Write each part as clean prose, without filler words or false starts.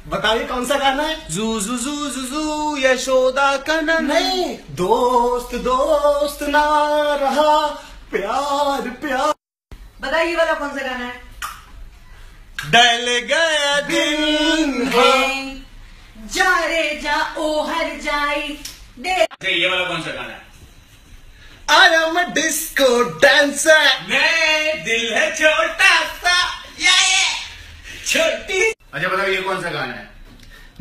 बताइए कौन सा गाना है? जू जू जू जू जू यशोदा का नहीं, दोस्त दोस्त ना रहा प्यार प्यार। बताइए वाला कौन सा गाना है? डल गया दिन हो। जा रे जा ओ हर जाई दे। ये वाला कौन सा गाना है? I am a disco dancer। नहीं, दिल है छोटा सा ये छोटी। अच्छा बताओ ये कौन सा गाना है?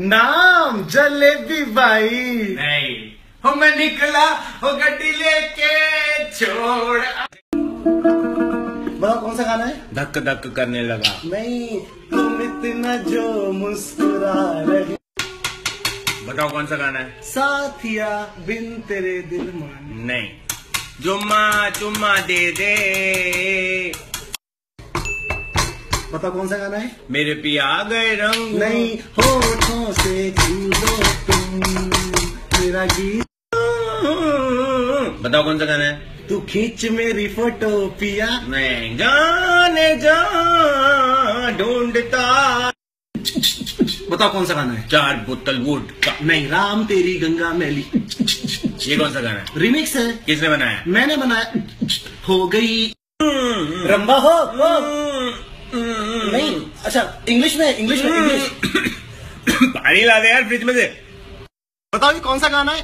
नाम जलेबी बाई। नहीं, हो मैं निकला हो गड्डी लेके छोड़। बताओ कौन सा गाना है? धक धक करने लगा। नहीं, तुम इतना जो मुस्कुरा रहे। बताओ कौन सा गाना है? साथिया बिन तेरे दिल मान। नहीं, जुम्मा चुम्मा दे दे। बताओ कौन सा गाना है? मेरे पिया आ गए रंग। नहीं, होठों से छू लो तुम मेरा गीत। बताओ कौन सा गाना है? तू खींच मेरी फोटो पिया। नहीं, जाने जा ढूंढता। बताओ कौन सा गाना है? 4 बोतल वोट का। नहीं, राम तेरी गंगा मैली। ये कौन सा गाना है? रिमिक्स है। किसने बनाया? मैंने बनाया। हो गई रंबा हो। नहीं, अच्छा इंग्लिश में इंग्लिश। पानी ला दे यार फ्रिज में से। बताओ ये कौन सा गाना है?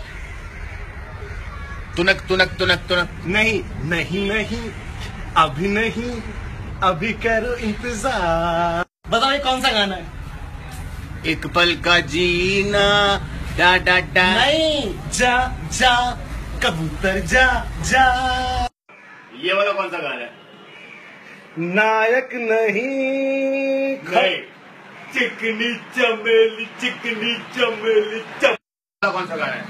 तुनक तुनक तुनक तुनक। नहीं नहीं नहीं, अभी नहीं, अभी करो इंतजार। बताओ ये कौन सा गाना है? एक पल का जीना डा डा डा। नहीं, जा जा कबूतर जा जा। ये वाला कौन सा गाना है? नायक नहीं, नहीं, चिकनी चमेली चिकनी चमेली कौन सा गाना है?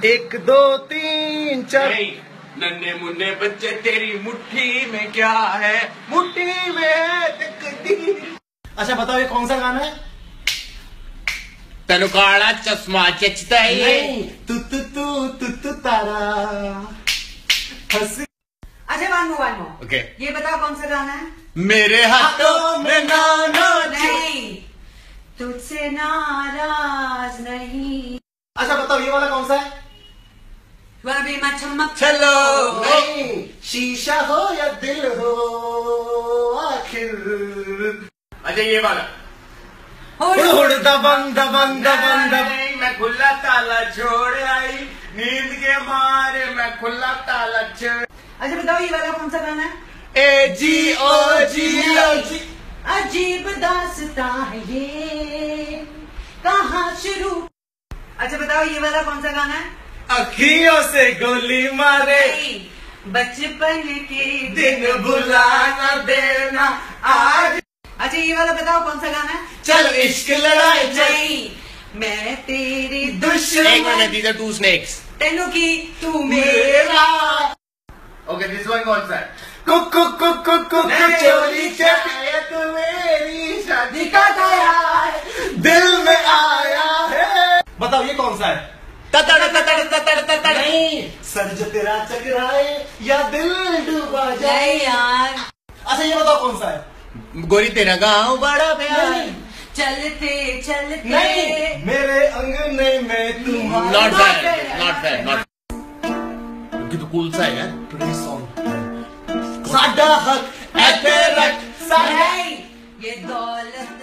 1 2 3 4। नहीं, नन्हे मुन्ने बच्चे तेरी मुट्ठी में क्या है? मुट्ठी में है तकदीर। अच्छा बताओ ये कौन सा गाना है? तेनु काला चश्मा चचता है ये। नहीं, तू तारा हंसी। अच्छा वानो ओके। ये बताओ कौन सा गाना है? मेरे हाथों में नानो। नहीं, तुझसे नाराज नहीं। अच्छा बताओ ये वाला कौन सा है? वाला भी मैं चमक चलो। नहीं, शीशा हो या दिल हो आखिर। अच्छा ये वाला हुड़ दबंग दबंग दबंग दबंग। नहीं, मैं खुला ताला छोड़ आई नींद के मारे मैं खुला ताला छोड़। अच्छा बताओ ये वाला कौन सा गाना है? AGOG। अजीब दास्तां है ये कहाँ शुरू। अच्छा बताओ ये वाला कौन सा गाना है? अखियों से गोली मारे, नहीं, बचपन के दिन भुलाना देना आज। अच्छा ये वाला बताओ कौन सा गाना है? चल इश्क लड़ाई चल। नहीं, मैं तेरी दुश्मन। एक मिनट, these are 2 snakes। तेनू की तू मेरा। ओके, दिस वन कौन सा है? कुकु कुकु कुकु चोरी शायद मेरी शादी का गया दिल में आया है। बताओ ये कौन सा है? ततड़ ततड़ ततड़ ततड़। नहीं, सर जो तेरा चकराए या दिल डूबा जाए। नहीं यार। अच्छा ये बताओ कौन सा है? गोरी तेरा गाँव बड़ा प्यार। नहीं, चलते चलते नहीं, मेरे अंगने में तुम्हारा। Not fair, not fair, not। क्योंकि तो कूल सा है यार। Please song। साडा हक ऐ तेरा साडा। नहीं, ये दौलत